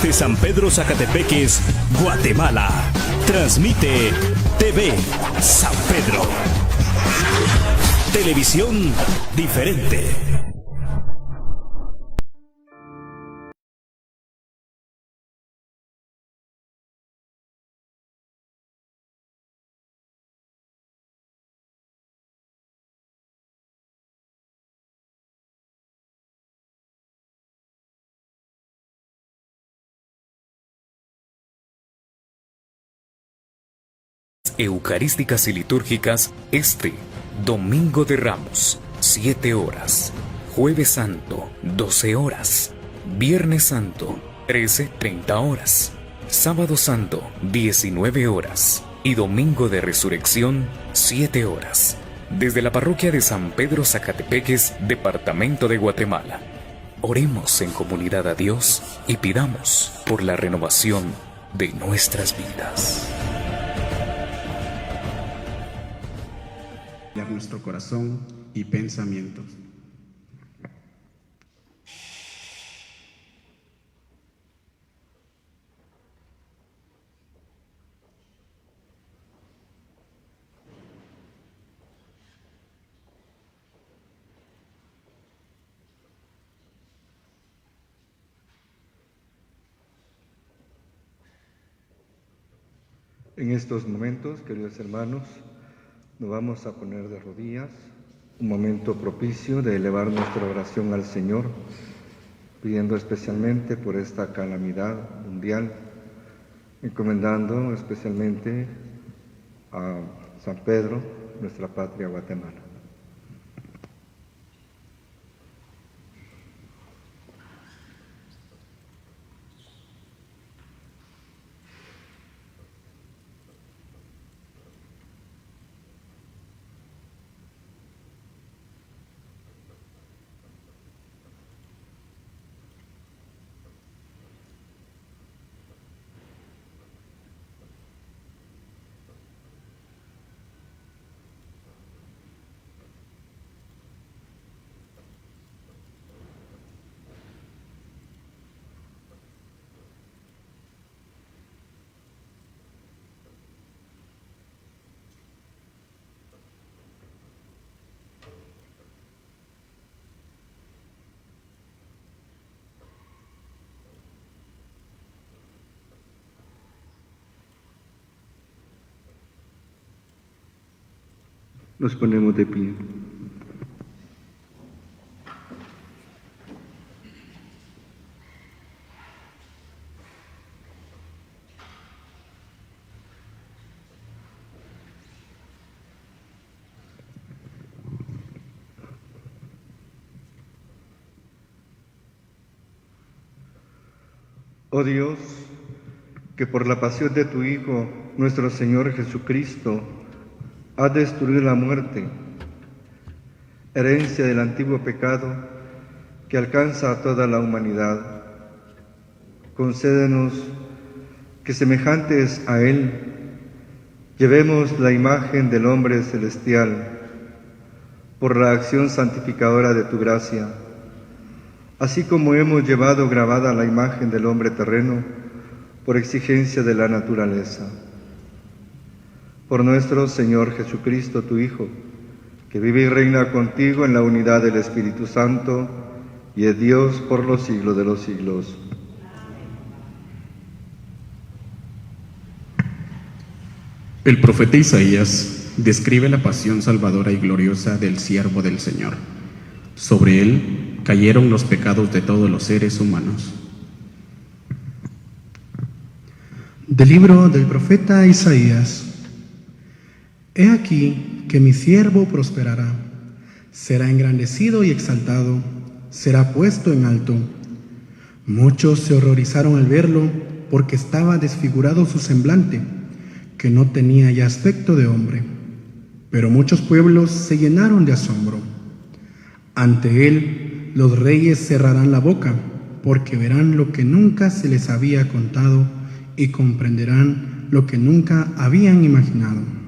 Desde San Pedro Zacatepeques, Guatemala. Transmite TV San Pedro. Televisión diferente. Eucarísticas y litúrgicas Domingo de Ramos, 7 horas. Jueves Santo, 12 horas. Viernes Santo, 13:30 horas. Sábado Santo, 19 horas. Y Domingo de Resurrección, 7 horas. Desde la parroquia de San Pedro Zacatepeques, departamento de Guatemala. Oremos en comunidad a Dios y pidamos por la renovación de nuestras vidas. Nuestro corazón y pensamientos. En estos momentos, queridos hermanos, nos vamos a poner de rodillas, un momento propicio de elevar nuestra oración al Señor, pidiendo especialmente por esta calamidad mundial, encomendando especialmente a San Pedro, nuestra patria Guatemala. Nos ponemos de pie. Oh Dios, que por la pasión de tu Hijo, nuestro Señor Jesucristo, has destruido la muerte, herencia del antiguo pecado que alcanza a toda la humanidad. Concédenos que, semejantes a Él, llevemos la imagen del hombre celestial por la acción santificadora de tu gracia, así como hemos llevado grabada la imagen del hombre terreno por exigencia de la naturaleza. Por nuestro Señor Jesucristo, tu Hijo, que vive y reina contigo en la unidad del Espíritu Santo y es Dios por los siglos de los siglos. El profeta Isaías describe la pasión salvadora y gloriosa del siervo del Señor. Sobre él cayeron los pecados de todos los seres humanos. Del libro del profeta Isaías. He aquí que mi siervo prosperará, será engrandecido y exaltado, será puesto en alto. Muchos se horrorizaron al verlo, porque estaba desfigurado su semblante, que no tenía ya aspecto de hombre. Pero muchos pueblos se llenaron de asombro. Ante él los reyes cerrarán la boca, porque verán lo que nunca se les había contado y comprenderán lo que nunca habían imaginado.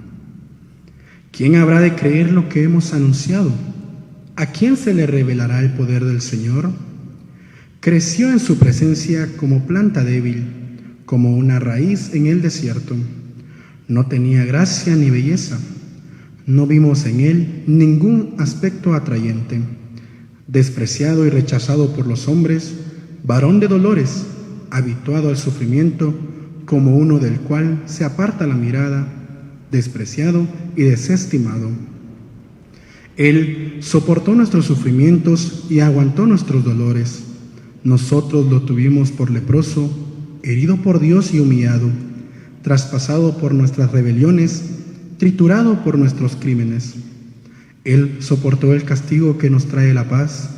¿Quién habrá de creer lo que hemos anunciado? ¿A quién se le revelará el poder del Señor? Creció en su presencia como planta débil, como una raíz en el desierto. No tenía gracia ni belleza. No vimos en él ningún aspecto atrayente. Despreciado y rechazado por los hombres, varón de dolores, habituado al sufrimiento, como uno del cual se aparta la mirada, despreciado y desestimado. Él soportó nuestros sufrimientos y aguantó nuestros dolores. Nosotros lo tuvimos por leproso, herido por Dios y humillado, traspasado por nuestras rebeliones, triturado por nuestros crímenes. Él soportó el castigo que nos trae la paz.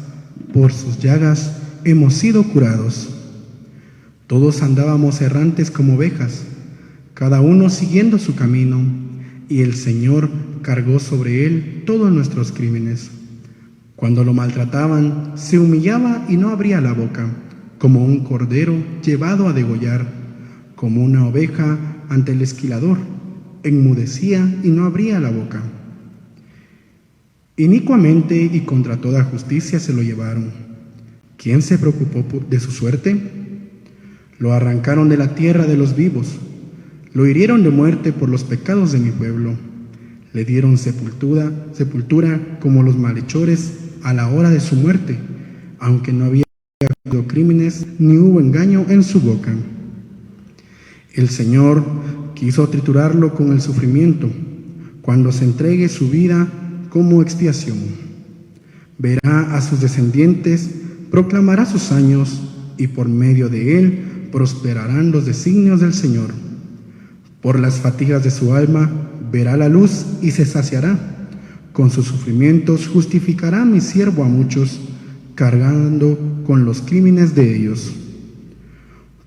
Por sus llagas hemos sido curados. Todos andábamos errantes como ovejas, cada uno siguiendo su camino, y el Señor cargó sobre él todos nuestros crímenes. Cuando lo maltrataban, se humillaba y no abría la boca, como un cordero llevado a degollar, como una oveja ante el esquilador, enmudecía y no abría la boca. Inicuamente y contra toda justicia se lo llevaron. ¿Quién se preocupó de su suerte? Lo arrancaron de la tierra de los vivos, lo hirieron de muerte por los pecados de mi pueblo. Le dieron sepultura como los malhechores a la hora de su muerte, aunque no había cometido crímenes ni hubo engaño en su boca. El Señor quiso triturarlo con el sufrimiento, cuando se entregue su vida como expiación. Verá a sus descendientes, proclamará sus años, y por medio de él prosperarán los designios del Señor. Por las fatigas de su alma verá la luz y se saciará. Con sus sufrimientos justificará mi siervo a muchos, cargando con los crímenes de ellos.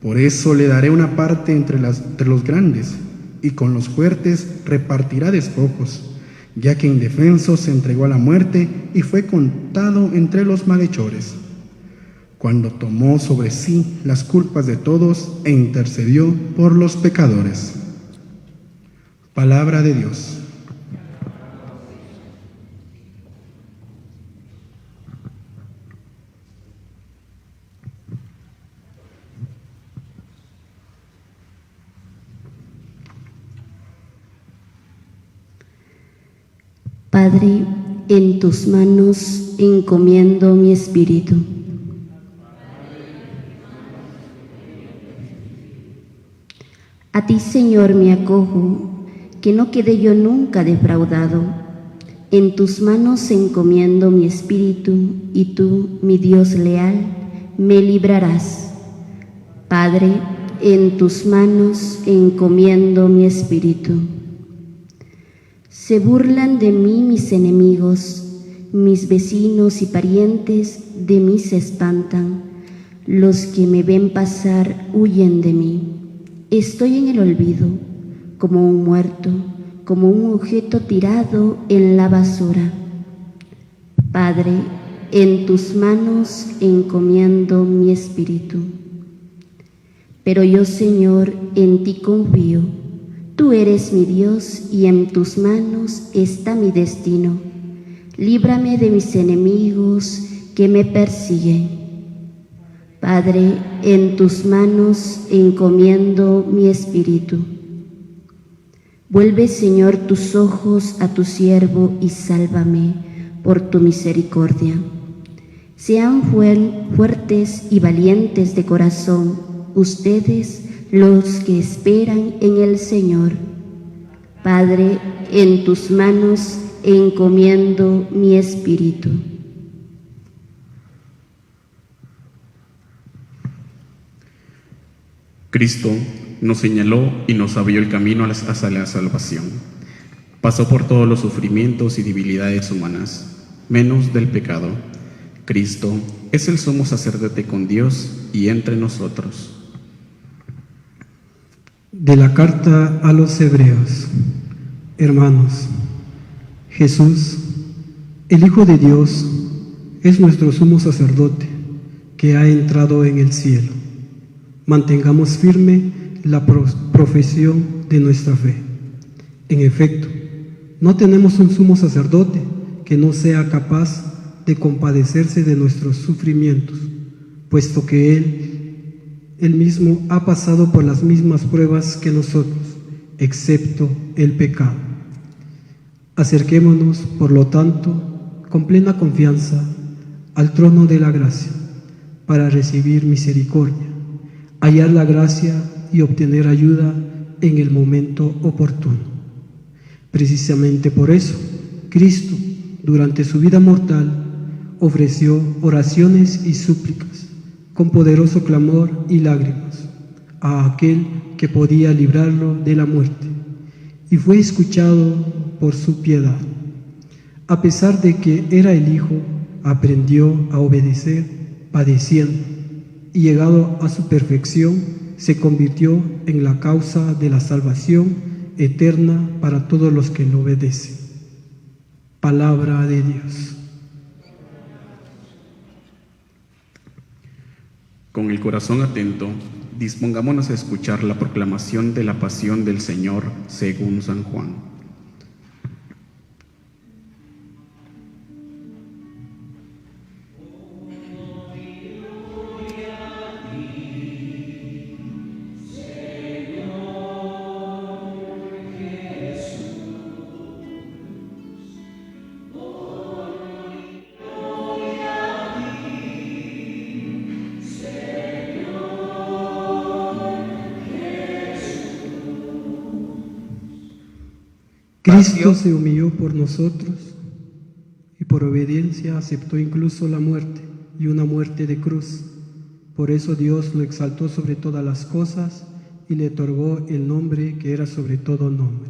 Por eso le daré una parte entre los grandes, y con los fuertes repartirá despojos, ya que indefenso se entregó a la muerte y fue contado entre los malhechores. Cuando tomó sobre sí las culpas de todos e intercedió por los pecadores. Palabra de Dios. Padre, en tus manos encomiendo mi espíritu. A ti, Señor, me acojo, que no quede yo nunca defraudado. En tus manos encomiendo mi espíritu, y tú, mi Dios leal, me librarás. Padre, en tus manos encomiendo mi espíritu. Se burlan de mí mis enemigos, mis vecinos y parientes de mí se espantan. Los que me ven pasar huyen de mí. Estoy en el olvido, como un muerto, como un objeto tirado en la basura. Padre, en tus manos encomiendo mi espíritu. Pero yo, Señor, en ti confío. Tú eres mi Dios y en tus manos está mi destino. Líbrame de mis enemigos que me persiguen. Padre, en tus manos encomiendo mi espíritu. Vuelve, Señor, tus ojos a tu siervo y sálvame por tu misericordia. Sean fuertes y valientes de corazón ustedes los que esperan en el Señor. Padre, en tus manos encomiendo mi espíritu. Cristo nos señaló y nos abrió el camino hacia la salvación. Pasó por todos los sufrimientos y debilidades humanas, menos del pecado. Cristo es el sumo sacerdote con Dios y entre nosotros. De la carta a los Hebreos. Hermanos, Jesús, el Hijo de Dios, es nuestro sumo sacerdote que ha entrado en el cielo. Mantengamos firme la profesión de nuestra fe. En efecto, no tenemos un sumo sacerdote que no sea capaz de compadecerse de nuestros sufrimientos, puesto que Él mismo ha pasado por las mismas pruebas que nosotros, excepto el pecado. Acerquémonos, por lo tanto, con plena confianza al trono de la gracia, para recibir misericordia, hallar la gracia y obtener ayuda en el momento oportuno. Precisamente por eso, Cristo, durante su vida mortal, ofreció oraciones y súplicas, con poderoso clamor y lágrimas, a aquel que podía librarlo de la muerte, y fue escuchado por su piedad. A pesar de que era el Hijo, aprendió a obedecer padeciendo, y llegado a su perfección, se convirtió en la causa de la salvación eterna para todos los que lo obedecen. Palabra de Dios. Con el corazón atento, dispongámonos a escuchar la proclamación de la pasión del Señor según San Juan. Cristo se humilló por nosotros y por obediencia aceptó incluso la muerte y una muerte de cruz. Por eso Dios lo exaltó sobre todas las cosas y le otorgó el nombre que era sobre todo nombre.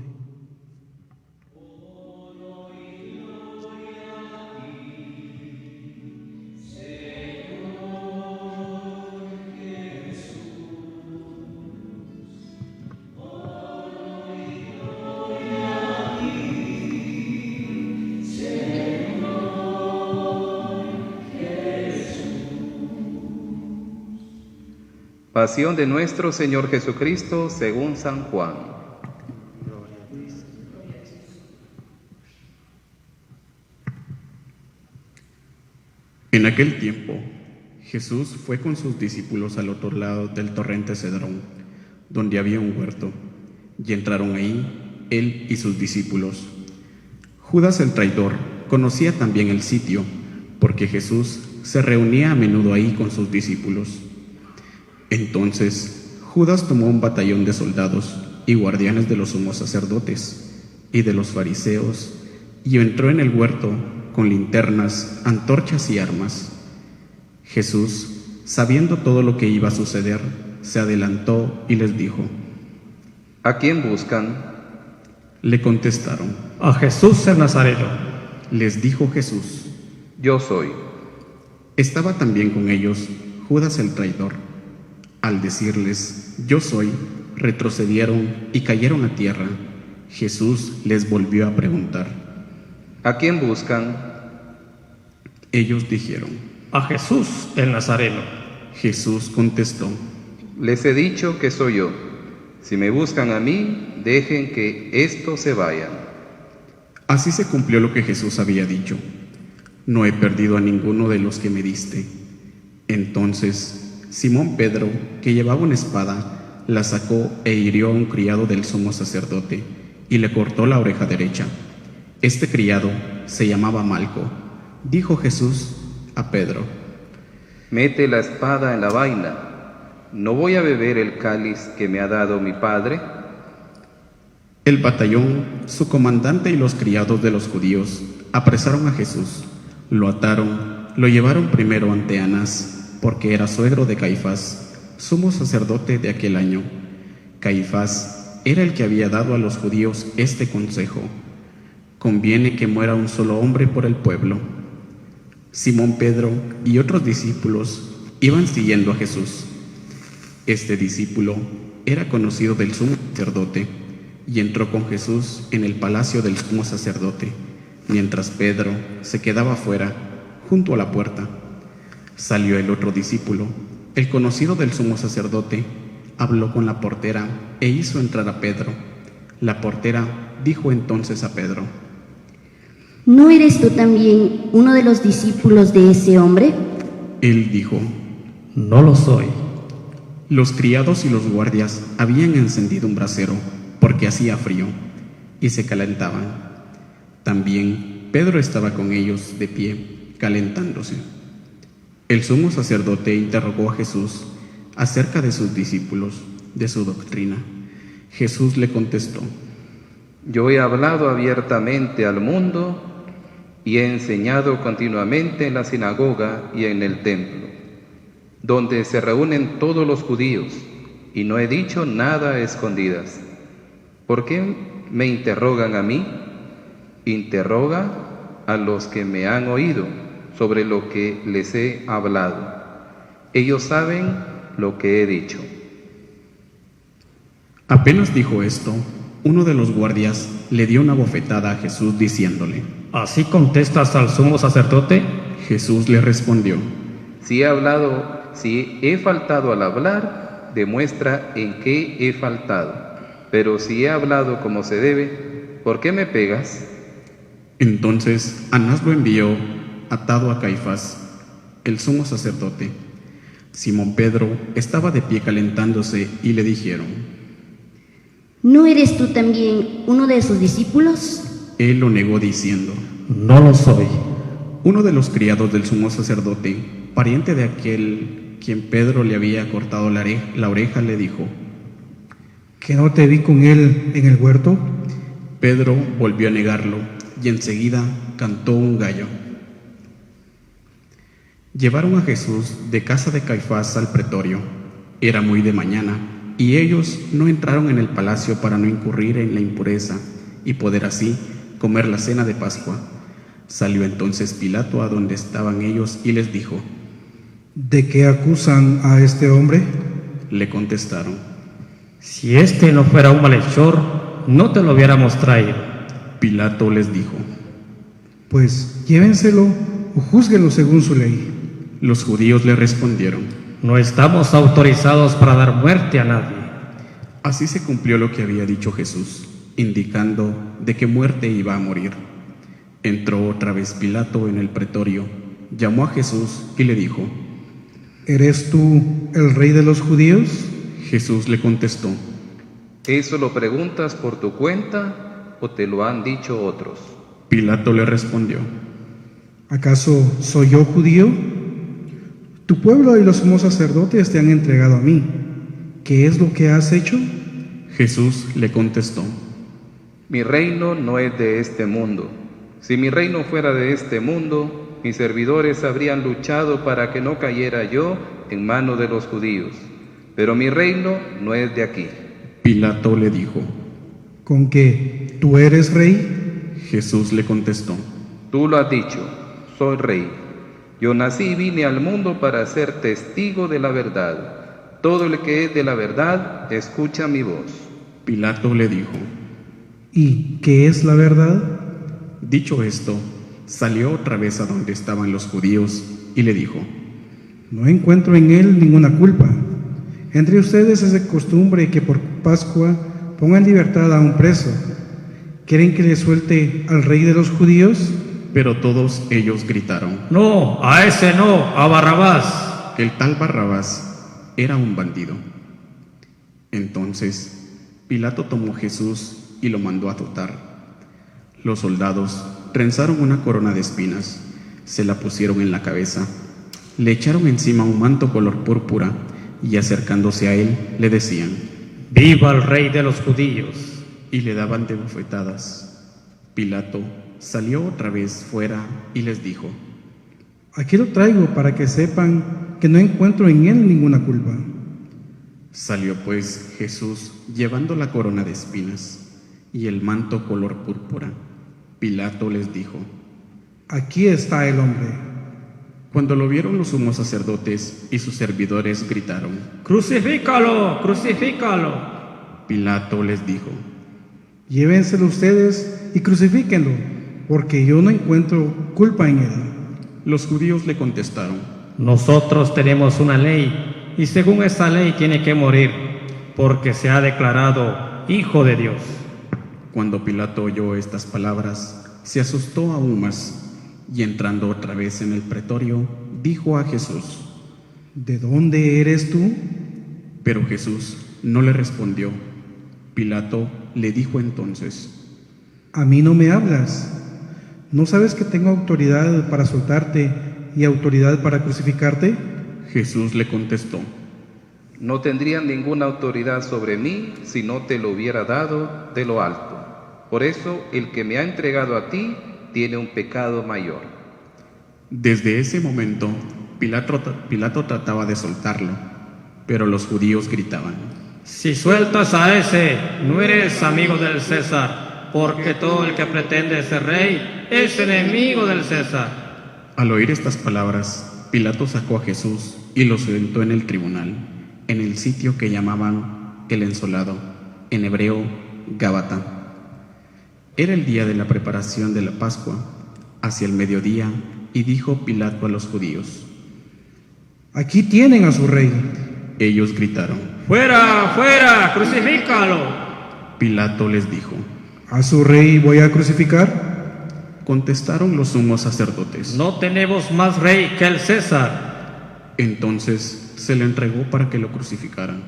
Pasión de nuestro Señor Jesucristo según San Juan. En aquel tiempo, Jesús fue con sus discípulos al otro lado del torrente Cedrón, donde había un huerto, y entraron ahí él y sus discípulos. Judas el traidor conocía también el sitio, porque Jesús se reunía a menudo ahí con sus discípulos. Entonces Judas tomó un batallón de soldados y guardianes de los sumos sacerdotes y de los fariseos, y entró en el huerto con linternas, antorchas y armas. Jesús, sabiendo todo lo que iba a suceder, se adelantó y les dijo: ¿A quién buscan? Le contestaron: A Jesús el Nazareno. Les dijo Jesús: Yo soy. Estaba también con ellos Judas el traidor. Al decirles: Yo soy, retrocedieron y cayeron a tierra. Jesús les volvió a preguntar: ¿A quién buscan? Ellos dijeron: A Jesús el Nazareno. Jesús contestó: Les he dicho que soy yo. Si me buscan a mí, dejen que estos se vayan. Así se cumplió lo que Jesús había dicho: No he perdido a ninguno de los que me diste. Entonces Simón Pedro, que llevaba una espada, la sacó e hirió a un criado del sumo sacerdote y le cortó la oreja derecha. Este criado se llamaba Malco. Dijo Jesús a Pedro: Mete la espada en la vaina. ¿No voy a beber el cáliz que me ha dado mi padre? El batallón, su comandante y los criados de los judíos apresaron a Jesús, lo ataron, lo llevaron primero ante Anás, porque era suegro de Caifás, sumo sacerdote de aquel año. Caifás era el que había dado a los judíos este consejo: conviene que muera un solo hombre por el pueblo. Simón Pedro y otros discípulos iban siguiendo a Jesús. Este discípulo era conocido del sumo sacerdote y entró con Jesús en el palacio del sumo sacerdote, mientras Pedro se quedaba fuera, junto a la puerta. Salió el otro discípulo, el conocido del sumo sacerdote, habló con la portera e hizo entrar a Pedro. La portera dijo entonces a Pedro: ¿No eres tú también uno de los discípulos de ese hombre? Él dijo: No lo soy. Los criados y los guardias habían encendido un brasero porque hacía frío y se calentaban. También Pedro estaba con ellos de pie, calentándose. El sumo sacerdote interrogó a Jesús acerca de sus discípulos, de su doctrina. Jesús le contestó: Yo he hablado abiertamente al mundo y he enseñado continuamente en la sinagoga y en el templo, donde se reúnen todos los judíos, y no he dicho nada a escondidas. ¿Por qué me interrogan a mí? Interroga a los que me han oído sobre lo que les he hablado. Ellos saben lo que he dicho. Apenas dijo esto, uno de los guardias le dio una bofetada a Jesús diciéndole: ¿Así contestas al sumo sacerdote? Jesús le respondió: Si he faltado al hablar, demuestra en qué he faltado. Pero si he hablado como se debe, ¿por qué me pegas? Entonces Anás lo envió atado a Caifás, el sumo sacerdote. Simón Pedro estaba de pie calentándose y le dijeron: ¿No eres tú también uno de sus discípulos? Él lo negó diciendo: No lo soy. Uno de los criados del sumo sacerdote, pariente de aquel quien Pedro le había cortado la oreja, le dijo: ¿Que no te vi con él en el huerto? Pedro volvió a negarlo y enseguida cantó un gallo. Llevaron a Jesús de casa de Caifás al pretorio. Era muy de mañana, y ellos no entraron en el palacio para no incurrir en la impureza y poder así comer la cena de Pascua. Salió entonces Pilato a donde estaban ellos y les dijo: ¿De qué acusan a este hombre? Le contestaron: Si este no fuera un malhechor, no te lo hubiéramos traído. Pilato les dijo: Pues llévenselo o júzguenlo según su ley. Los judíos le respondieron: No estamos autorizados para dar muerte a nadie. Así se cumplió lo que había dicho Jesús, indicando de qué muerte iba a morir. Entró otra vez Pilato en el pretorio, llamó a Jesús y le dijo: ¿Eres tú el rey de los judíos? Jesús le contestó: ¿Eso lo preguntas por tu cuenta o te lo han dicho otros? Pilato le respondió: ¿Acaso soy yo judío? Tu pueblo y los sumos sacerdotes te han entregado a mí. ¿Qué es lo que has hecho? Jesús le contestó: Mi reino no es de este mundo. Si mi reino fuera de este mundo, mis servidores habrían luchado para que no cayera yo en manos de los judíos. Pero mi reino no es de aquí. Pilato le dijo: ¿Con qué? ¿Tú eres rey? Jesús le contestó: Tú lo has dicho, soy rey. Yo nací y vine al mundo para ser testigo de la verdad. Todo el que es de la verdad, escucha mi voz. Pilato le dijo: ¿Y qué es la verdad? Dicho esto, salió otra vez a donde estaban los judíos y le dijo: No encuentro en él ninguna culpa. Entre ustedes es de costumbre que por Pascua pongan en libertad a un preso. ¿Quieren que le suelte al rey de los judíos? Pero todos ellos gritaron: No, a ese no, a Barrabás. El tal Barrabás era un bandido. Entonces Pilato tomó a Jesús y lo mandó a azotar. Los soldados trenzaron una corona de espinas, se la pusieron en la cabeza, le echaron encima un manto color púrpura y acercándose a él le decían: ¡Viva el rey de los judíos! Y le daban de bofetadas. Pilato salió otra vez fuera y les dijo: Aquí lo traigo para que sepan que no encuentro en él ninguna culpa. Salió pues Jesús llevando la corona de espinas y el manto color púrpura. Pilato les dijo: Aquí está el hombre. Cuando lo vieron los sumos sacerdotes y sus servidores gritaron: ¡Crucifícalo! ¡Crucifícalo! Pilato les dijo: Llévenselo ustedes y crucifíquenlo, porque yo no encuentro culpa en él. Los judíos le contestaron: Nosotros tenemos una ley, y según esa ley tiene que morir, porque se ha declarado Hijo de Dios. Cuando Pilato oyó estas palabras, se asustó aún más, y entrando otra vez en el pretorio, dijo a Jesús: ¿de dónde eres tú? Pero Jesús no le respondió. Pilato le dijo entonces: ¿A mí no me hablas? ¿No sabes que tengo autoridad para soltarte y autoridad para crucificarte? Jesús le contestó: No tendrían ninguna autoridad sobre mí si no te lo hubiera dado de lo alto. Por eso el que me ha entregado a ti tiene un pecado mayor. Desde ese momento, Pilato trataba de soltarlo, pero los judíos gritaban: Si sueltas a ese, no eres amigo del César, porque todo el que pretende ser rey es enemigo del César. Al oír estas palabras, Pilato sacó a Jesús y lo sentó en el tribunal, en el sitio que llamaban el Ensolado, en hebreo Gábata. Era el día de la preparación de la Pascua, hacia el mediodía, y dijo Pilato a los judíos: Aquí tienen a su rey. Ellos gritaron: ¡Fuera, fuera! ¡Crucifícalo! Pilato les dijo: ¿A su rey voy a crucificar? Contestaron los sumos sacerdotes: No tenemos más rey que el César. Entonces se le entregó para que lo crucificaran.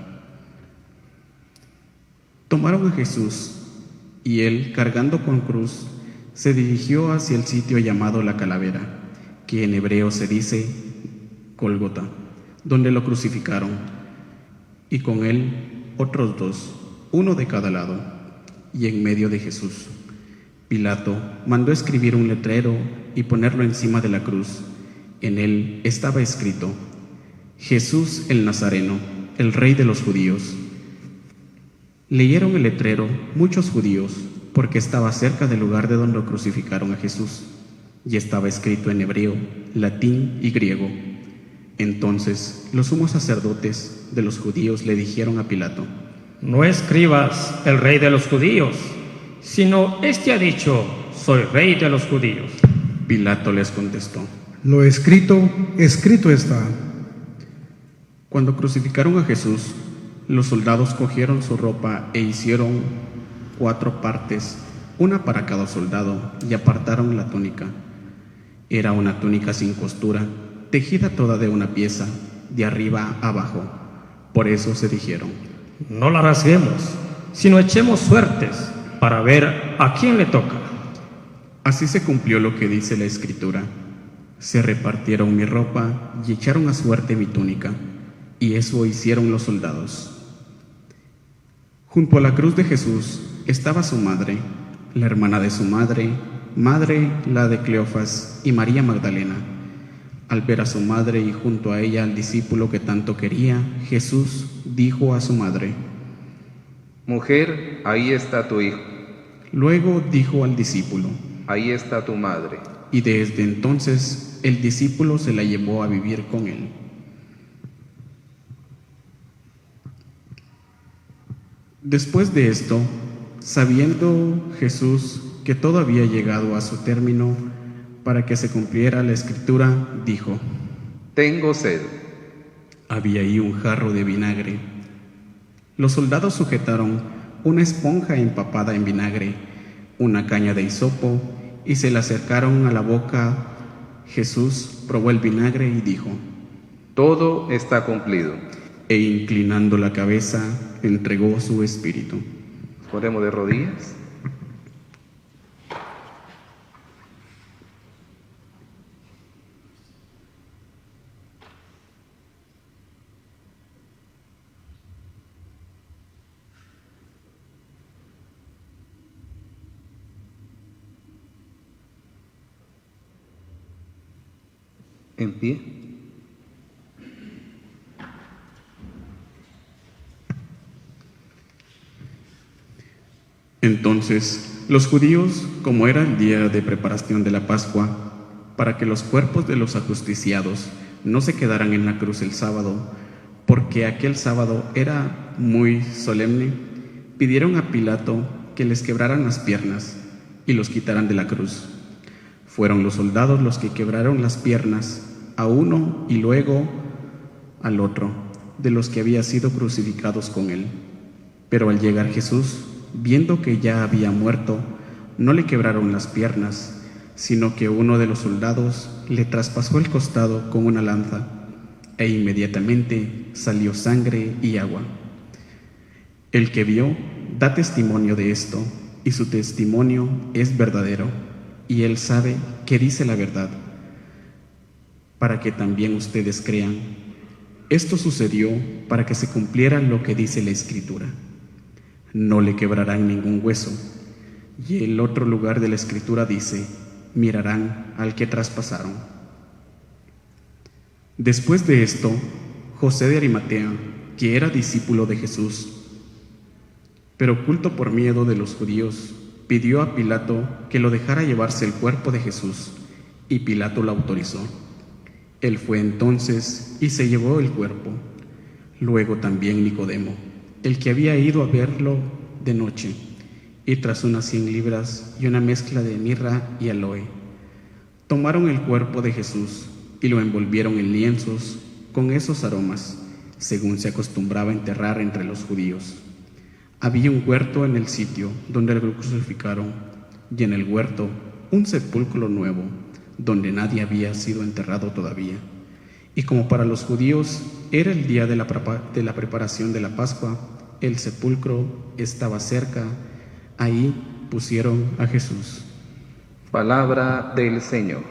Tomaron a Jesús, y él, cargando con cruz, se dirigió hacia el sitio llamado la Calavera, que en hebreo se dice Gólgota, donde lo crucificaron, y con él otros dos, uno de cada lado, y en medio de Jesús. Pilato mandó escribir un letrero y ponerlo encima de la cruz. En él estaba escrito: Jesús el Nazareno, el Rey de los judíos. Leyeron el letrero muchos judíos, porque estaba cerca del lugar de donde lo crucificaron a Jesús, y estaba escrito en hebreo, latín y griego. Entonces los sumos sacerdotes de los judíos le dijeron a Pilato: No escribas el rey de los judíos, sino este ha dicho: soy rey de los judíos. Pilato les contestó: Lo escrito, escrito está. Cuando crucificaron a Jesús, los soldados cogieron su ropa e hicieron 4 partes, una para cada soldado, y apartaron la túnica. Era una túnica sin costura, tejida toda de una pieza, de arriba a abajo. Por eso se dijeron: No la rasguemos, sino echemos suertes para ver a quién le toca. Así se cumplió lo que dice la Escritura: se repartieron mi ropa y echaron a suerte mi túnica, y eso hicieron los soldados. Junto a la cruz de Jesús estaba su madre, la hermana de su madre, la de Cleofas y María Magdalena. Al ver a su madre y junto a ella al discípulo que tanto quería, Jesús dijo a su madre: Mujer, ahí está tu hijo. Luego dijo al discípulo: Ahí está tu madre. Y desde entonces el discípulo se la llevó a vivir con él. Después de esto, sabiendo Jesús que todo había llegado a su término, para que se cumpliera la Escritura, dijo: Tengo sed. Había ahí un jarro de vinagre. Los soldados sujetaron una esponja empapada en vinagre, una caña de hisopo, y se la acercaron a la boca. Jesús probó el vinagre y dijo: Todo está cumplido. E inclinando la cabeza, entregó su espíritu. Nos ponemos de rodillas. En pie. Entonces los judíos, como era el día de preparación de la Pascua, para que los cuerpos de los ajusticiados no se quedaran en la cruz el sábado, porque aquel sábado era muy solemne, pidieron a Pilato que les quebraran las piernas y los quitaran de la cruz. Fueron los soldados los que quebraron las piernas a uno y luego al otro de los que había sido crucificados con él. Pero al llegar Jesús, viendo que ya había muerto, no le quebraron las piernas, sino que uno de los soldados le traspasó el costado con una lanza, e inmediatamente salió sangre y agua. El que vio da testimonio de esto, y su testimonio es verdadero, y él sabe que dice la verdad, para que también ustedes crean. Esto sucedió para que se cumpliera lo que dice la Escritura: no le quebrarán ningún hueso. Y el otro lugar de la Escritura dice: mirarán al que traspasaron. Después de esto, José de Arimatea, que era discípulo de Jesús, pero oculto por miedo de los judíos, pidió a Pilato que lo dejara llevarse el cuerpo de Jesús, y Pilato lo autorizó. Él fue entonces y se llevó el cuerpo. Luego también Nicodemo, el que había ido a verlo de noche, y tras unas 100 libras y una mezcla de mirra y aloe, tomaron el cuerpo de Jesús y lo envolvieron en lienzos con esos aromas, según se acostumbraba a enterrar entre los judíos. Había un huerto en el sitio donde lo crucificaron, y en el huerto un sepulcro nuevo, donde nadie había sido enterrado todavía. Y como para los judíos era el día de la preparación de la Pascua, el sepulcro estaba cerca. Ahí pusieron a Jesús. Palabra del Señor.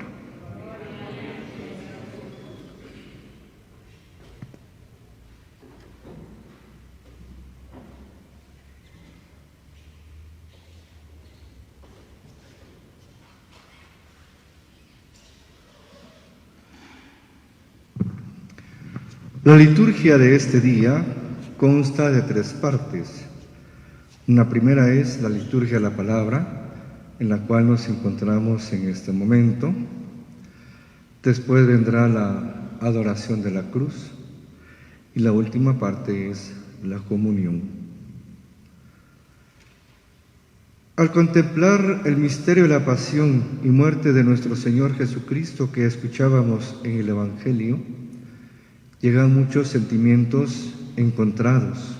La liturgia de este día consta de 3 partes. Una primera es la liturgia de la palabra, en la cual nos encontramos en este momento. Después vendrá la adoración de la cruz, y la última parte es la comunión. Al contemplar el misterio de la pasión y muerte de nuestro Señor Jesucristo que escuchábamos en el Evangelio, llegan muchos sentimientos encontrados,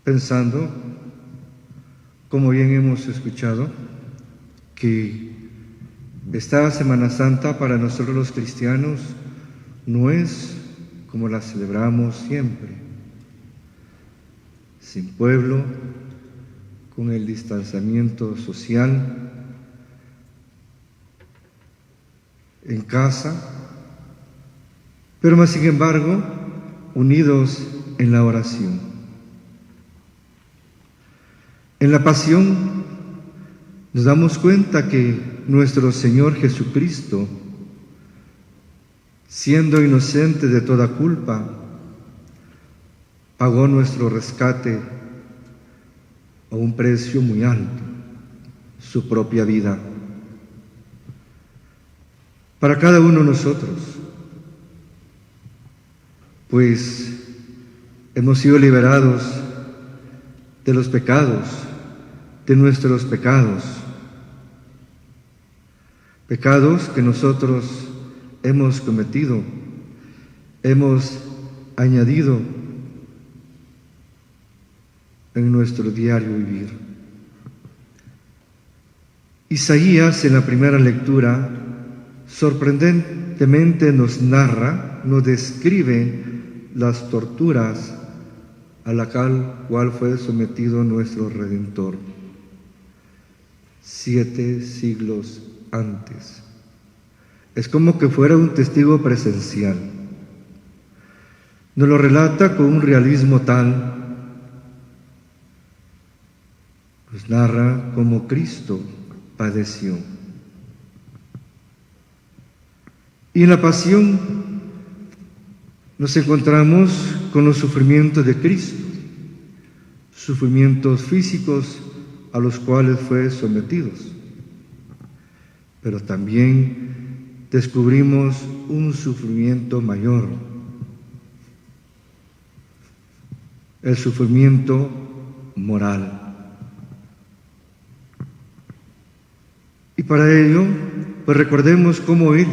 pensando, como bien hemos escuchado, que esta Semana Santa para nosotros los cristianos no es como la celebramos siempre, sin pueblo, con el distanciamiento social, en casa, pero más sin embargo, unidos en la oración. En la pasión nos damos cuenta que nuestro Señor Jesucristo, siendo inocente de toda culpa, pagó nuestro rescate a un precio muy alto, su propia vida. Para cada uno de nosotros, pues hemos sido liberados de los pecados, de nuestros pecados, pecados que nosotros hemos cometido, hemos añadido en nuestro diario vivir. Isaías, en la primera lectura, sorprendentemente nos narra, nos describe las torturas a la cual fue sometido nuestro Redentor 7 siglos antes. Es como que fuera un testigo presencial. Nos lo relata con un realismo tal, pues narra cómo Cristo padeció. Y en la pasión nos encontramos con los sufrimientos de Cristo, sufrimientos físicos a los cuales fue sometidos, pero también descubrimos un sufrimiento mayor, el sufrimiento moral. Y para ello, pues recordemos cómo Él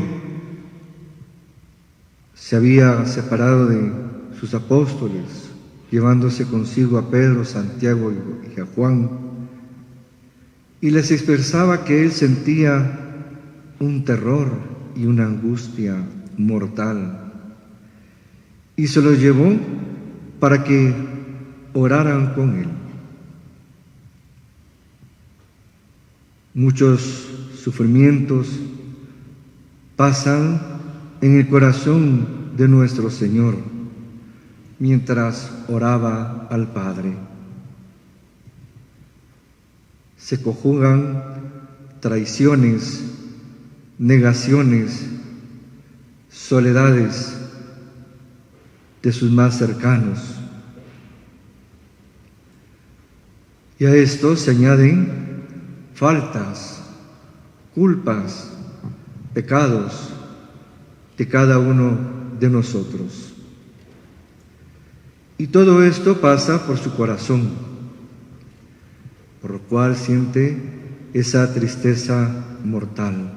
se había separado de sus apóstoles, llevándose consigo a Pedro, Santiago y a Juan, y les expresaba que Él sentía un terror y una angustia mortal y se los llevó para que oraran con él. Muchos sufrimientos pasan en el corazón de nuestro Señor mientras oraba al Padre. Se conjugan traiciones, negaciones, soledades de sus más cercanos. Y a esto se añaden faltas, culpas, pecados de cada uno de nosotros. Y todo esto pasa por su corazón, por lo cual siente esa tristeza mortal.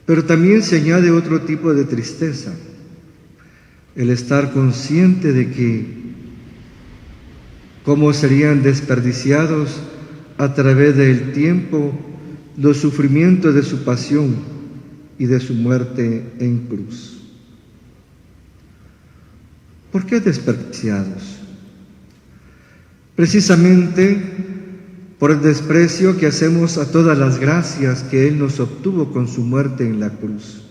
Pero también se añade otro tipo de tristeza, el estar consciente de que cómo serían desperdiciados a través del tiempo los sufrimientos de su pasión y de su muerte en cruz. ¿Por qué desperdiciados? Precisamente por el desprecio que hacemos a todas las gracias que Él nos obtuvo con su muerte en la cruz,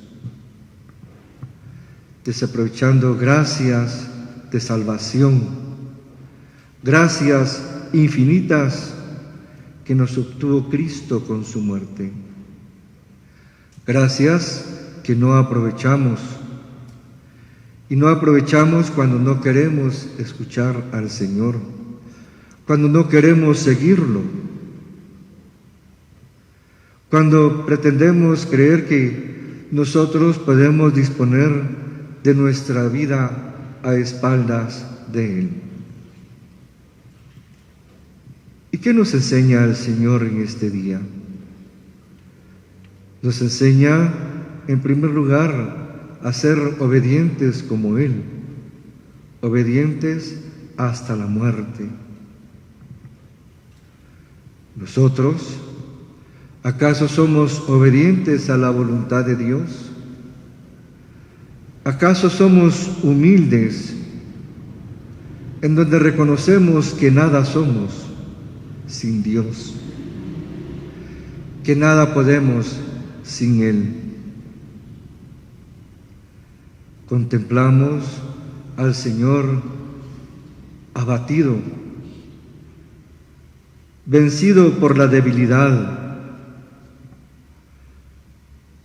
desaprovechando gracias de salvación, gracias infinitas que nos obtuvo Cristo con su muerte, gracias que no aprovechamos, y no aprovechamos cuando no queremos escuchar al Señor, cuando no queremos seguirlo, cuando pretendemos creer que nosotros podemos disponer de nuestra vida a espaldas de Él. ¿Y qué nos enseña el Señor en este día? Nos enseña, en primer lugar, a ser obedientes como Él, obedientes hasta la muerte. Nosotros, ¿acaso somos obedientes a la voluntad de Dios? ¿Acaso somos humildes en donde reconocemos que nada somos sin Dios, que nada podemos sin Él? Contemplamos al Señor abatido, vencido por la debilidad,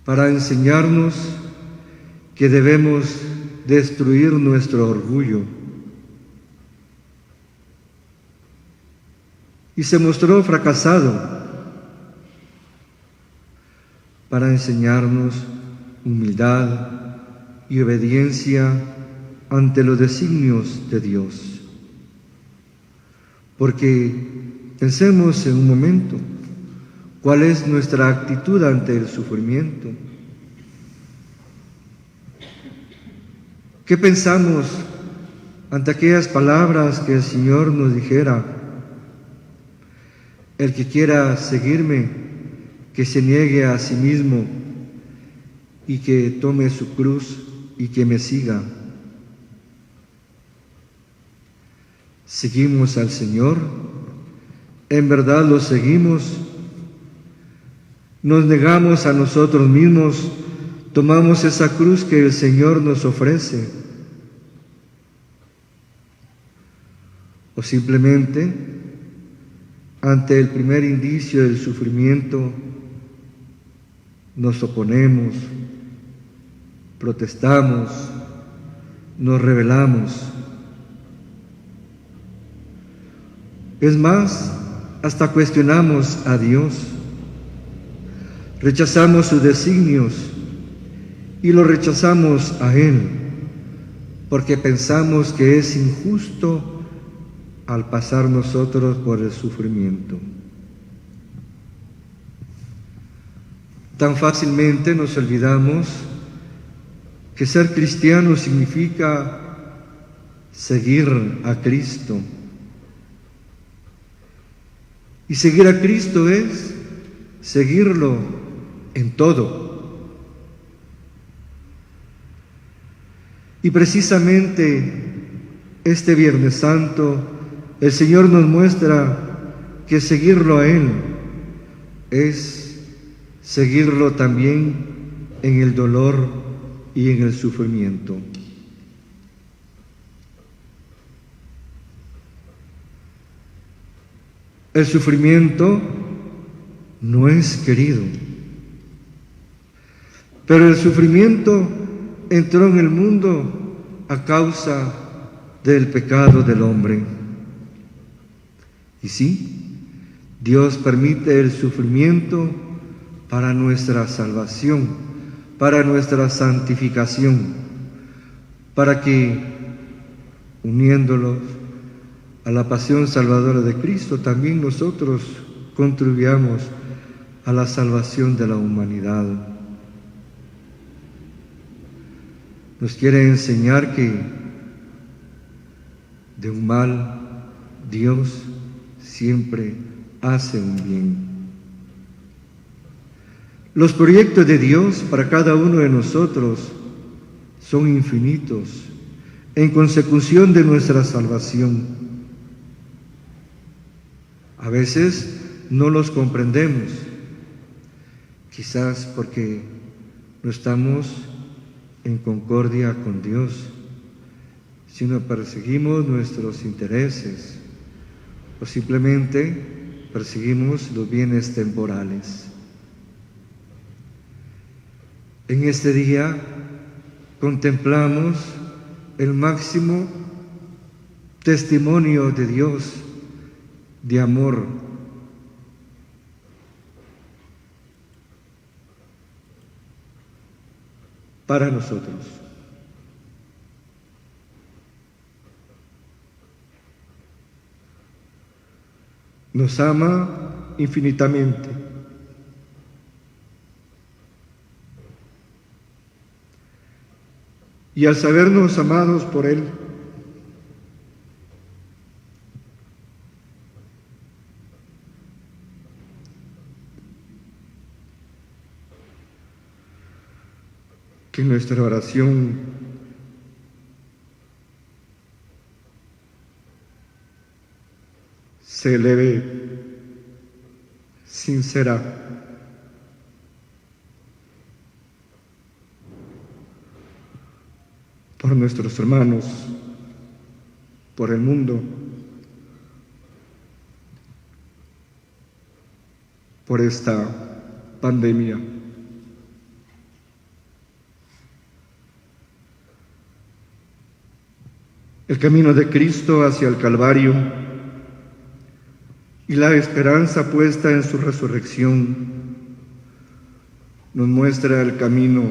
para enseñarnos que debemos destruir nuestro orgullo. Y se mostró fracasado para enseñarnos humildad y obediencia ante los designios de Dios. Porque pensemos en un momento, ¿cuál es nuestra actitud ante el sufrimiento? ¿Qué pensamos ante aquellas palabras que el Señor nos dijera? El que quiera seguirme, que se niegue a sí mismo y que tome su cruz y que me siga. ¿Seguimos al Señor? ¿En verdad lo seguimos? ¿Nos negamos a nosotros mismos? ¿Tomamos esa cruz que el Señor nos ofrece? ¿O simplemente, ante el primer indicio del sufrimiento, nos oponemos, protestamos, nos rebelamos? Es más, hasta cuestionamos a Dios, rechazamos sus designios y lo rechazamos a Él, porque pensamos que es injusto al pasar nosotros por el sufrimiento. Tan fácilmente nos olvidamos que ser cristiano significa seguir a Cristo. Y seguir a Cristo es seguirlo en todo. Y precisamente este Viernes Santo, el Señor nos muestra que seguirlo a Él es seguirlo también en el dolor y en el sufrimiento. El sufrimiento no es querido, pero el sufrimiento entró en el mundo a causa del pecado del hombre. Y sí, Dios permite el sufrimiento para nuestra salvación, para nuestra santificación, para que, uniéndolos a la pasión salvadora de Cristo, también nosotros contribuyamos a la salvación de la humanidad. Nos quiere enseñar que de un mal Dios siempre hace un bien. Los proyectos de Dios para cada uno de nosotros son infinitos en consecución de nuestra salvación. A veces no los comprendemos, quizás porque no estamos en concordia con Dios, sino perseguimos nuestros intereses o simplemente perseguimos los bienes temporales. En este día contemplamos el máximo testimonio de Dios de amor. Para nosotros. Nos ama infinitamente. Y al sabernos amados por Él, que nuestra oración se eleve sincera por nuestros hermanos, por el mundo, por esta pandemia. El camino de Cristo hacia el Calvario y la esperanza puesta en su resurrección nos muestra el camino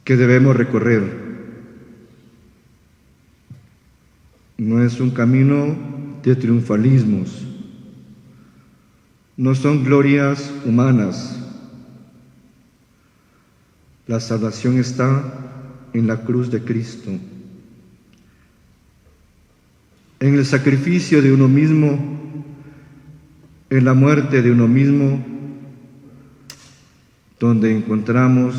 que debemos recorrer. No es un camino de triunfalismos, no son glorias humanas. La salvación está en la cruz de Cristo, en el sacrificio de uno mismo, en la muerte de uno mismo, donde encontramos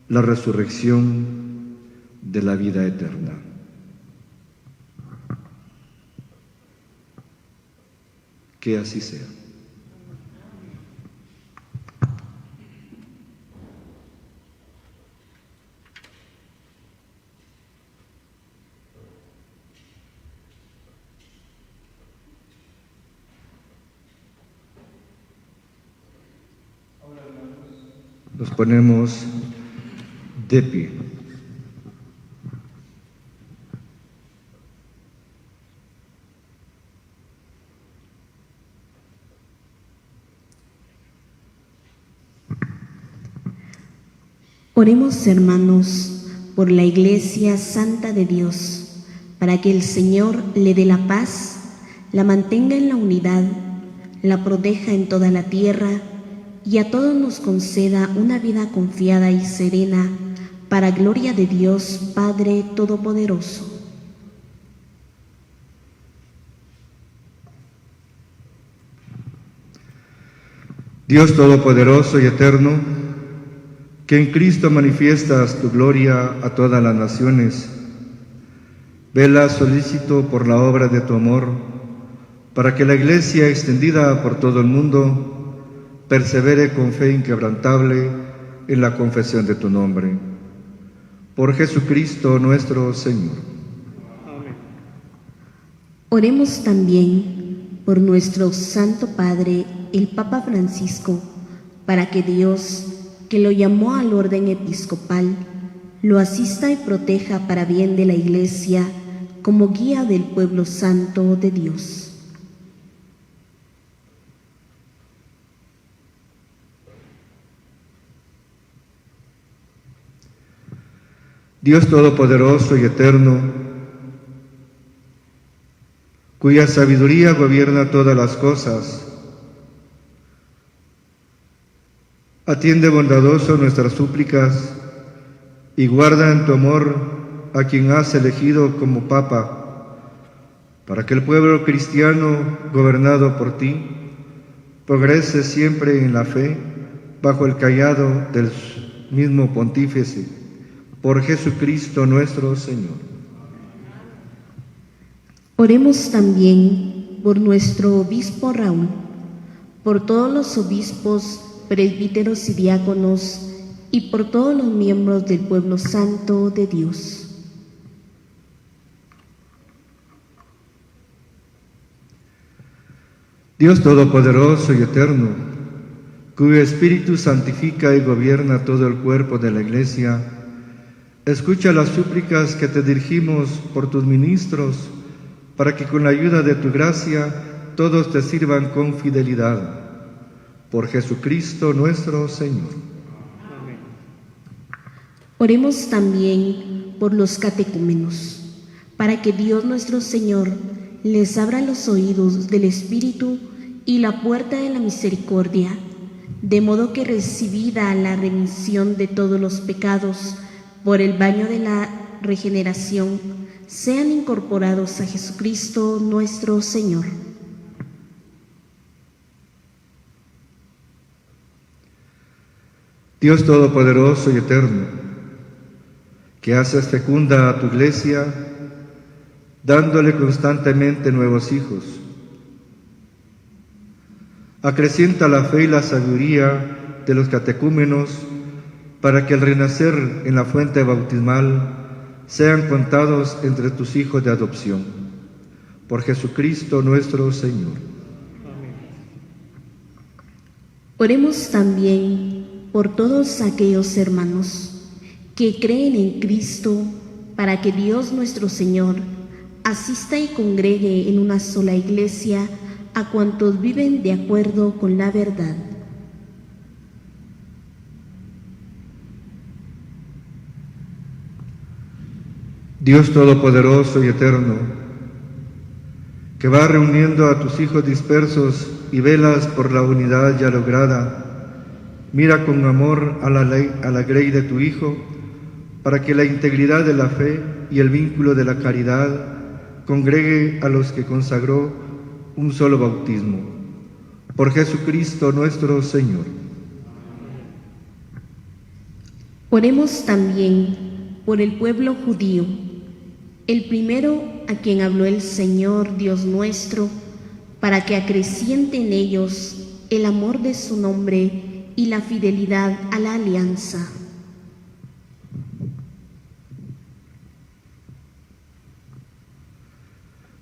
la resurrección de la vida eterna. Que así sea. Nos ponemos de pie. Oremos, hermanos, por la Iglesia Santa de Dios, para que el Señor le dé la paz, la mantenga en la unidad, la proteja en toda la tierra y a todos nos conceda una vida confiada y serena, para gloria de Dios Padre Todopoderoso. Dios Todopoderoso y Eterno, que en Cristo manifiestas tu gloria a todas las naciones, vela solícito por la obra de tu amor, para que la Iglesia, extendida por todo el mundo, persevere con fe inquebrantable en la confesión de tu nombre. Por Jesucristo nuestro Señor. Amén. Oremos también por nuestro Santo Padre, el Papa Francisco, para que Dios, que lo llamó al orden episcopal, lo asista y proteja para bien de la Iglesia como guía del pueblo santo de Dios. Dios Todopoderoso y Eterno, cuya sabiduría gobierna todas las cosas, atiende bondadoso nuestras súplicas y guarda en tu amor a quien has elegido como Papa, para que el pueblo cristiano, gobernado por ti, progrese siempre en la fe bajo el cayado del mismo pontífice. Por Jesucristo nuestro Señor. Oremos también por nuestro obispo Raúl, por todos los obispos, presbíteros y diáconos, y por todos los miembros del pueblo santo de Dios. Dios Todopoderoso y Eterno, cuyo Espíritu santifica y gobierna todo el cuerpo de la Iglesia, escucha las súplicas que te dirigimos por tus ministros, para que con la ayuda de tu gracia todos te sirvan con fidelidad. Por Jesucristo nuestro Señor. Amén. Oremos también por los catecúmenos, para que Dios nuestro Señor les abra los oídos del Espíritu y la puerta de la misericordia, de modo que recibida la remisión de todos los pecados, por el baño de la regeneración, sean incorporados a Jesucristo nuestro Señor. Dios Todopoderoso y Eterno, que haces fecunda a tu Iglesia, dándole constantemente nuevos hijos, acrecienta la fe y la sabiduría de los catecúmenos, para que al renacer en la fuente bautismal sean contados entre tus hijos de adopción. Por Jesucristo nuestro Señor. Amén. Oremos también por todos aquellos hermanos que creen en Cristo, para que Dios nuestro Señor asista y congregue en una sola Iglesia a cuantos viven de acuerdo con la verdad. Dios Todopoderoso y Eterno, que va reuniendo a tus hijos dispersos y velas por la unidad ya lograda, mira con amor a la grey de tu Hijo, para que la integridad de la fe y el vínculo de la caridad congregue a los que consagró un solo bautismo. Por Jesucristo nuestro Señor. Oremos también por el pueblo judío, el primero a quien habló el Señor Dios nuestro, para que acreciente en ellos el amor de su nombre y la fidelidad a la alianza.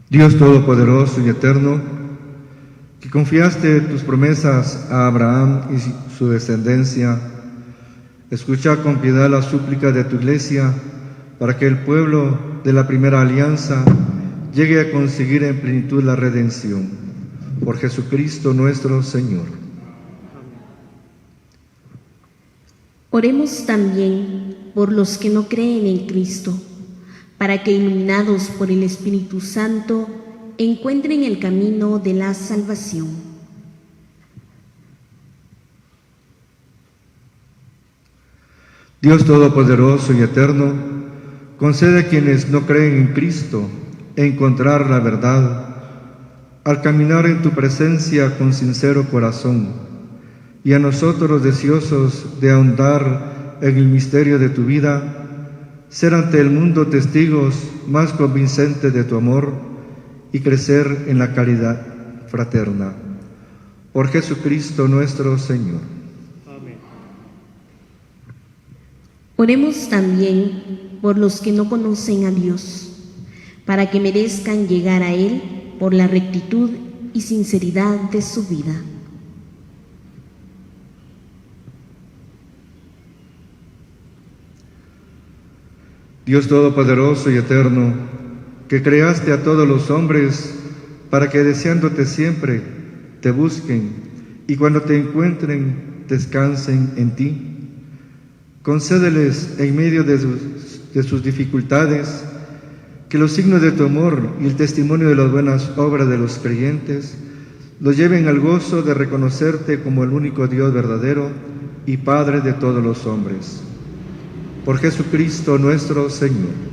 Dios Todopoderoso y Eterno, que confiaste tus promesas a Abraham y su descendencia, escucha con piedad la súplica de tu Iglesia, para que el pueblo de la primera alianza llegue a conseguir en plenitud la redención. Por Jesucristo nuestro Señor. Oremos también por los que no creen en Cristo, para que iluminados por el Espíritu Santo encuentren el camino de la salvación. Dios Todopoderoso y Eterno, concede a quienes no creen en Cristo encontrar la verdad, al caminar en tu presencia con sincero corazón, y a nosotros deseosos de ahondar en el misterio de tu vida, ser ante el mundo testigos más convincentes de tu amor y crecer en la caridad fraterna. Por Jesucristo nuestro Señor. Amén. Oremos también por los que no conocen a Dios, para que merezcan llegar a Él por la rectitud y sinceridad de su vida. Dios Todopoderoso y Eterno, que creaste a todos los hombres para que deseándote siempre te busquen y cuando te encuentren descansen en ti, concédeles en medio de sus dificultades que los signos de tu amor y el testimonio de las buenas obras de los creyentes los lleven al gozo de reconocerte como el único Dios verdadero y Padre de todos los hombres. Por Jesucristo nuestro Señor.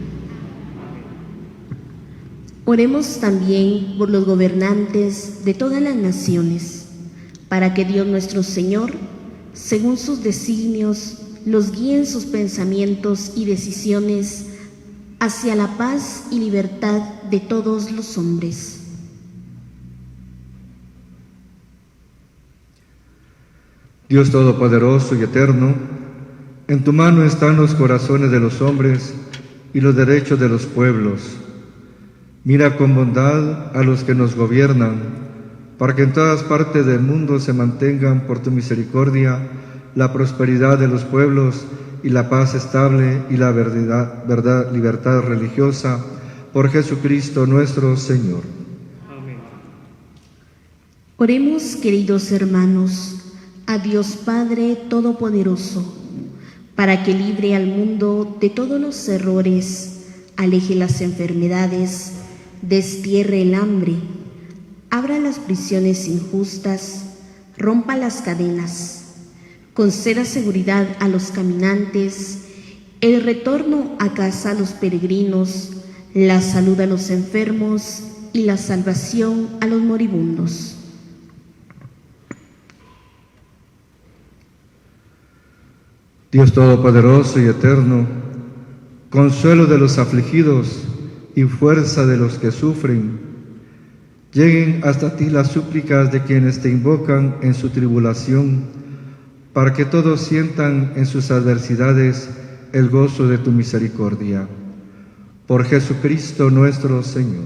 Oremos también por los gobernantes de todas las naciones, para que Dios nuestro Señor, según sus designios, los guíe en sus pensamientos y decisiones hacia la paz y libertad de todos los hombres. Dios Todopoderoso y Eterno, en tu mano están los corazones de los hombres y los derechos de los pueblos. Mira con bondad a los que nos gobiernan, para que en todas partes del mundo se mantengan por tu misericordia la prosperidad de los pueblos y la paz estable y la libertad religiosa, por Jesucristo nuestro Señor. Amén. Oremos, queridos hermanos, a Dios Padre Todopoderoso, para que libre al mundo de todos los errores, aleje las enfermedades, destierre el hambre, abra las prisiones injustas, rompa las cadenas, conceda seguridad a los caminantes, el retorno a casa a los peregrinos, la salud a los enfermos y la salvación a los moribundos. Dios Todopoderoso y Eterno, consuelo de los afligidos y fuerza de los que sufren, lleguen hasta ti las súplicas de quienes te invocan en su tribulación, para que todos sientan en sus adversidades el gozo de tu misericordia. Por Jesucristo nuestro Señor.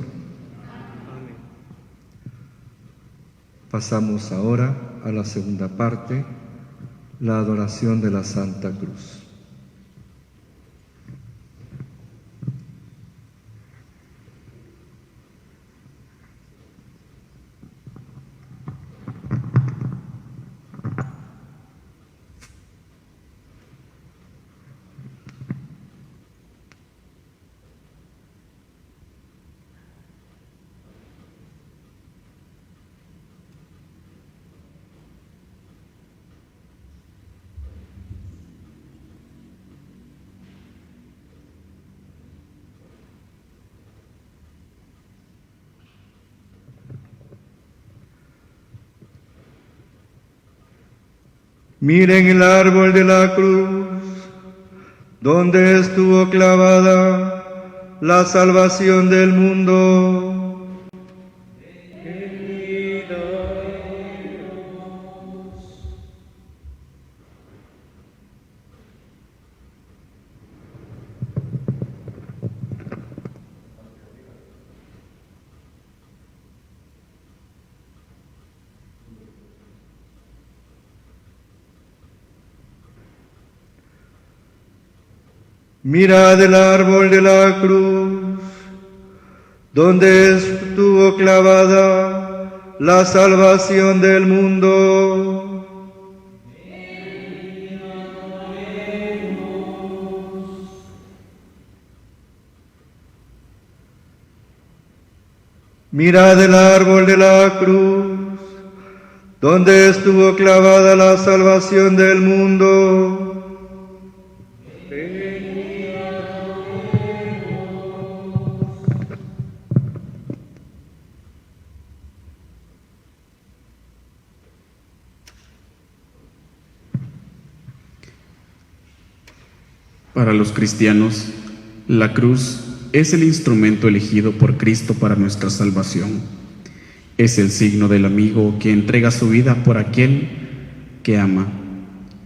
Pasamos ahora a la segunda parte, la adoración de la Santa Cruz. Miren el árbol de la cruz, donde estuvo clavada la salvación del mundo. Mirad el árbol de la cruz, donde estuvo clavada la salvación del mundo. Mirad el árbol de la cruz, donde estuvo clavada la salvación del mundo. Para los cristianos, la cruz es el instrumento elegido por Cristo para nuestra salvación. Es el signo del amigo que entrega su vida por aquel que ama.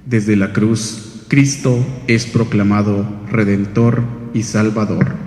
Desde la cruz, Cristo es proclamado Redentor y Salvador.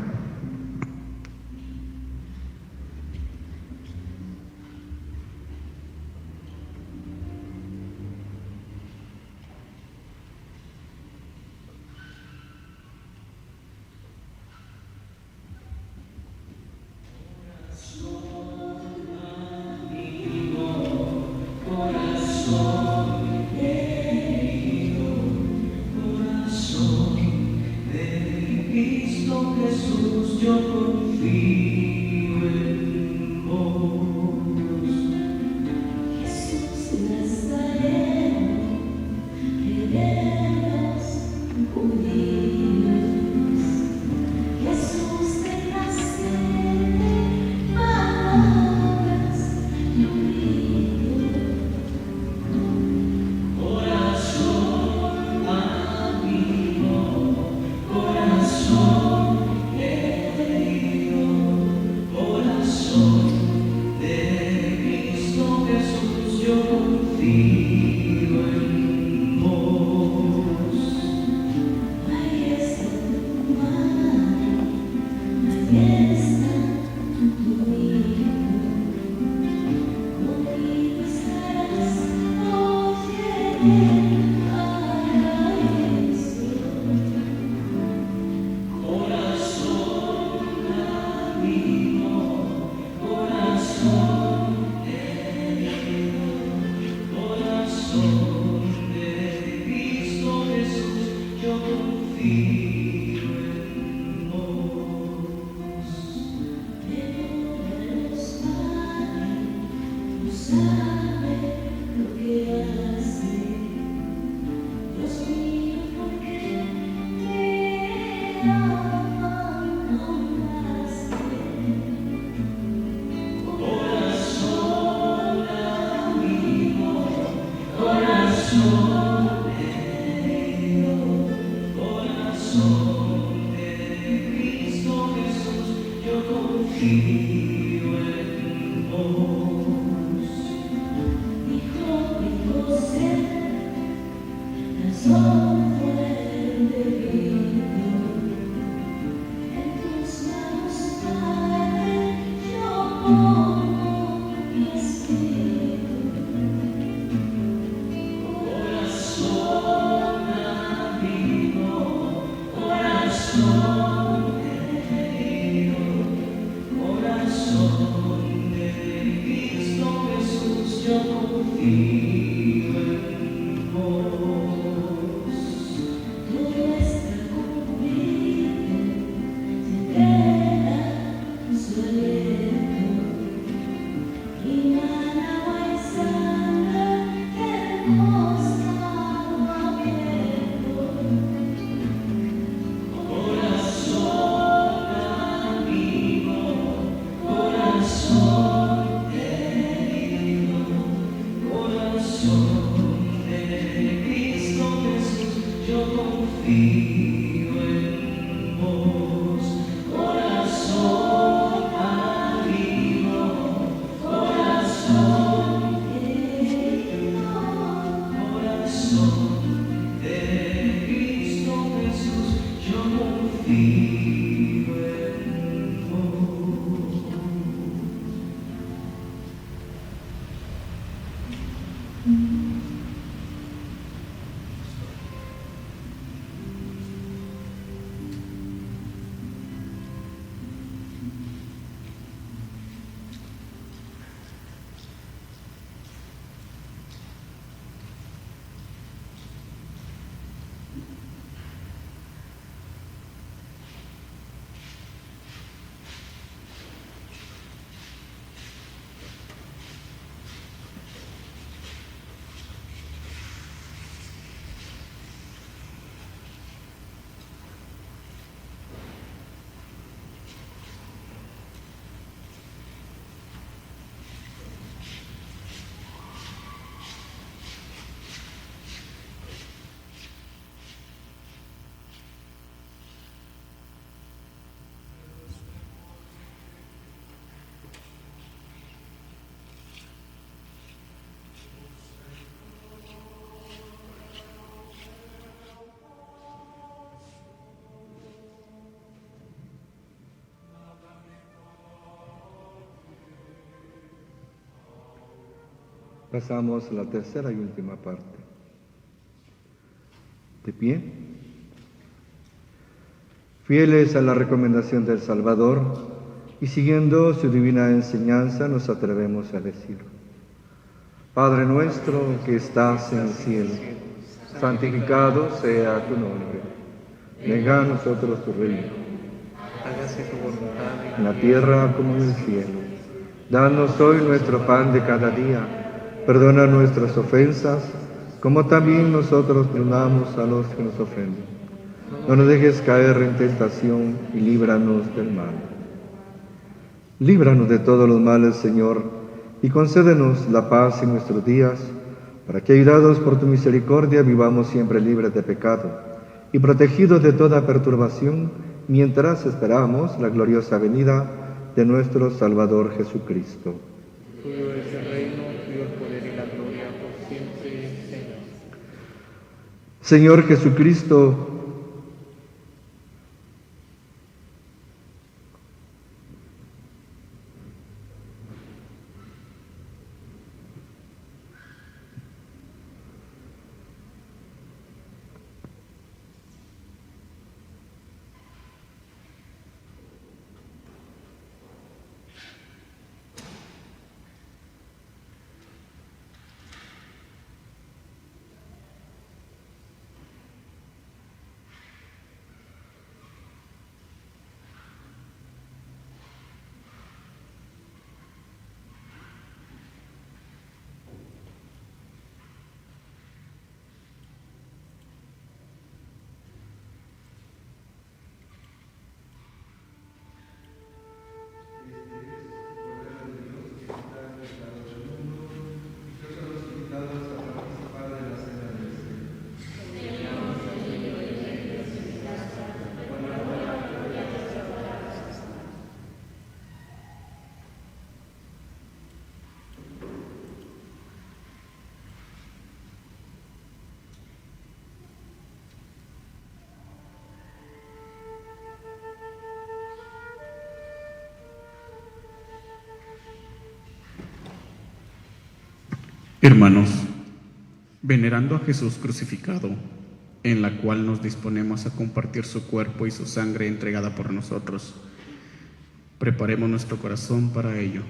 Pasamos a la tercera y última parte. De pie. Fieles a la recomendación del Salvador y siguiendo su divina enseñanza, nos atrevemos a decir: Padre nuestro que estás en el cielo, santificado sea tu nombre. Venga a nosotros tu reino. Hágase tu voluntad En la tierra como en el cielo. Danos hoy nuestro pan de cada día. Perdona nuestras ofensas, como también nosotros perdonamos a los que nos ofenden. No nos dejes caer en tentación y líbranos del mal. Líbranos de todos los males, Señor, y concédenos la paz en nuestros días, para que, ayudados por tu misericordia, vivamos siempre libres de pecado y protegidos de toda perturbación, mientras esperamos la gloriosa venida de nuestro Salvador Jesucristo. tuyo es el reino, tuyo el poder y la gloria por siempre, Señor. Señor Jesucristo, Hermanos, venerando a Jesús crucificado, en la cual nos disponemos a compartir su cuerpo y su sangre entregada por nosotros, preparemos nuestro corazón para ello.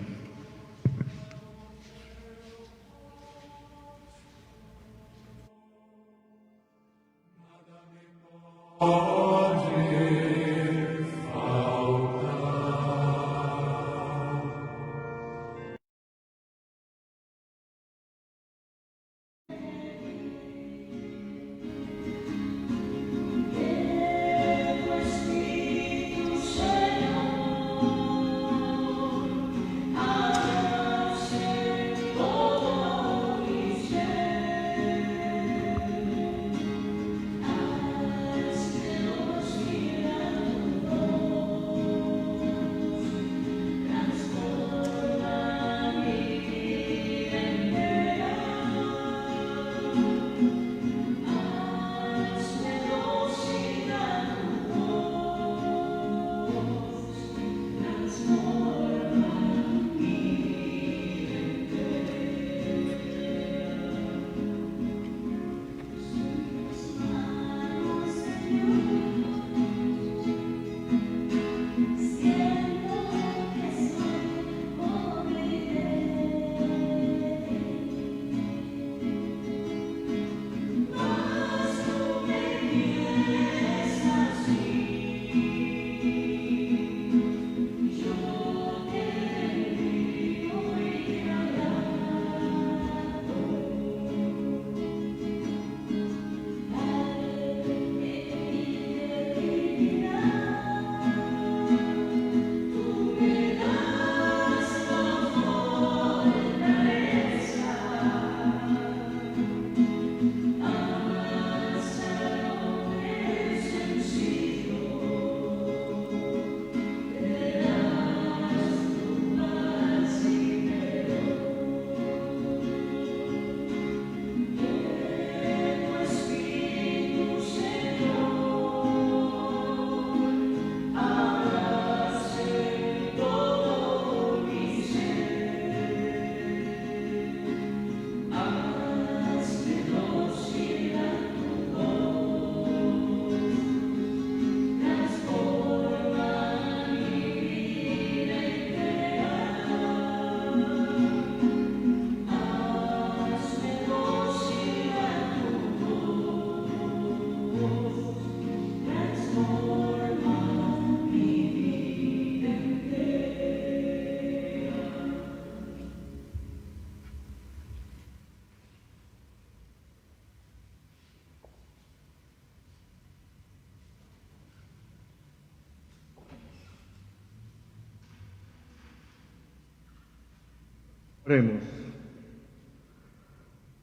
Oremos.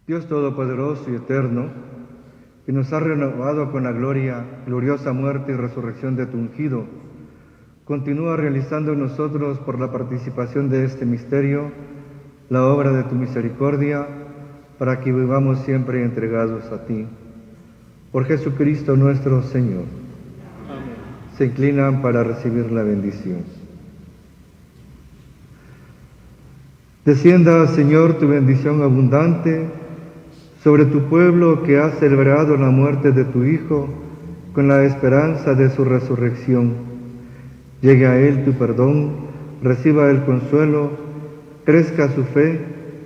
Dios Todopoderoso y Eterno, que nos ha renovado con la gloriosa muerte y resurrección de tu ungido, continúa realizando en nosotros, por la participación de este misterio, la obra de tu misericordia, para que vivamos siempre entregados a ti. Por Jesucristo nuestro Señor. Amén. Se inclinan para recibir la bendición. Descienda, Señor, tu bendición abundante sobre tu pueblo que ha celebrado la muerte de tu Hijo con la esperanza de su resurrección. Llegue a él tu perdón, reciba el consuelo, crezca su fe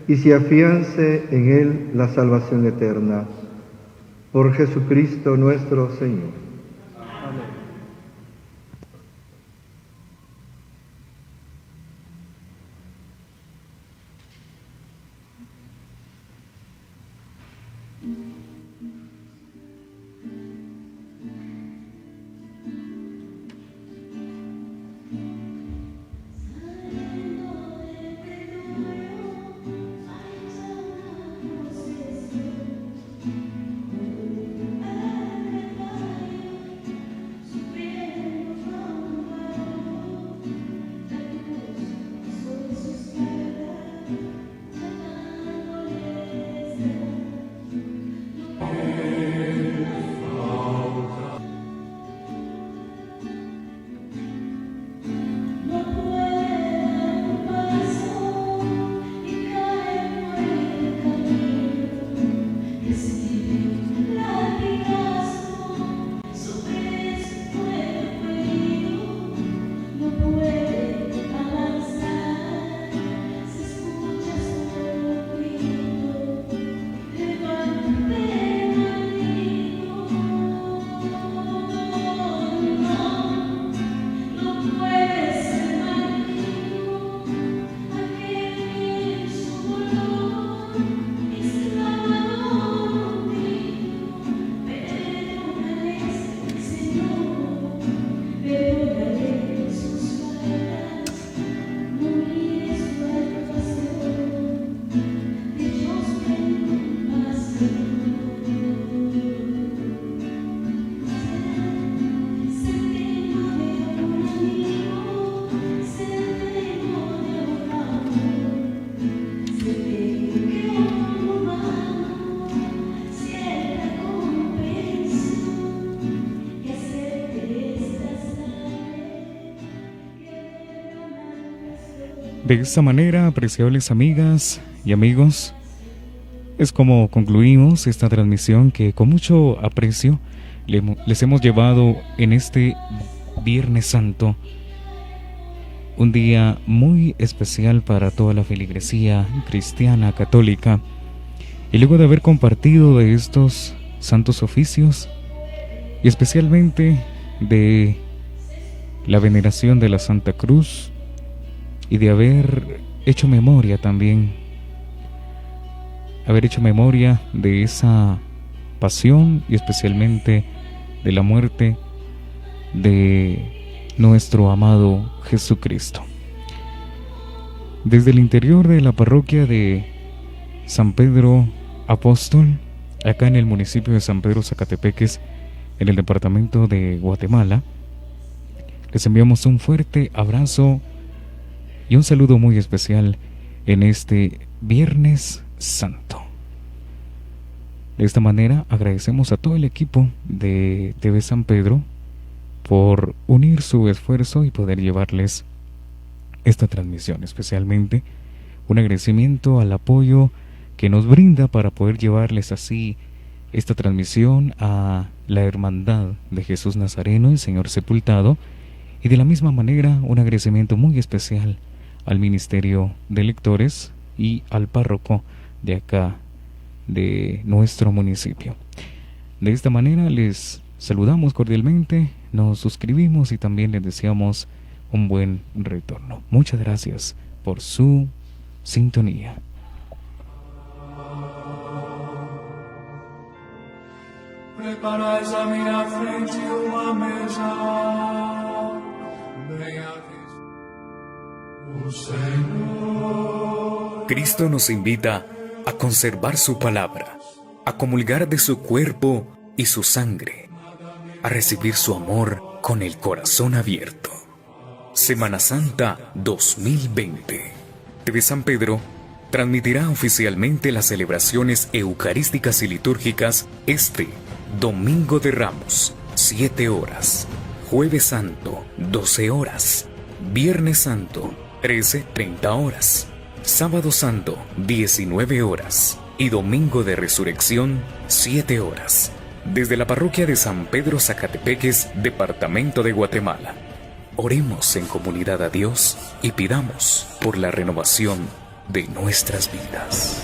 y se afiance en él la salvación eterna. Por Jesucristo nuestro Señor. Amén. De esta manera, apreciables amigas y amigos, es como concluimos esta transmisión que con mucho aprecio les hemos llevado en este Viernes Santo, un día muy especial para toda la feligresía cristiana católica. Y luego de haber compartido de estos santos oficios, y especialmente de la veneración de la Santa Cruz, y de haber hecho memoria también, haber hecho memoria de esa pasión y especialmente de la muerte de nuestro amado Jesucristo. Desde el interior de la parroquia de San Pedro Apóstol, acá en el municipio de San Pedro Zacatepeques, en el departamento de Guatemala, les enviamos un fuerte abrazo y un saludo muy especial en este Viernes Santo. De esta manera agradecemos a todo el equipo de TV San Pedro por unir su esfuerzo y poder llevarles esta transmisión. Especialmente un agradecimiento al apoyo que nos brinda para poder llevarles así esta transmisión a la Hermandad de Jesús Nazareno, el Señor Sepultado, y de la misma manera un agradecimiento muy especial al Ministerio de Lectores y al párroco de acá, de nuestro municipio. De esta manera les saludamos cordialmente, nos suscribimos y también les deseamos un buen retorno. Muchas gracias por su sintonía. Preparáis a mirar frente uma mesa, bem aviso. O Senhor Cristo nos invita a conservar su palabra, a comulgar de su cuerpo y su sangre, a recibir su amor con el corazón abierto. Semana Santa 2020. TV San Pedro transmitirá oficialmente las celebraciones eucarísticas y litúrgicas este Domingo de Ramos, 7 horas, Jueves Santo, 12 horas, Viernes Santo, 13:30 horas, Sábado Santo, 19 horas y Domingo de Resurrección, 7 horas. Desde la parroquia de San Pedro Zacatepeques, departamento de Guatemala. Oremos en comunidad a Dios y pidamos por la renovación de nuestras vidas.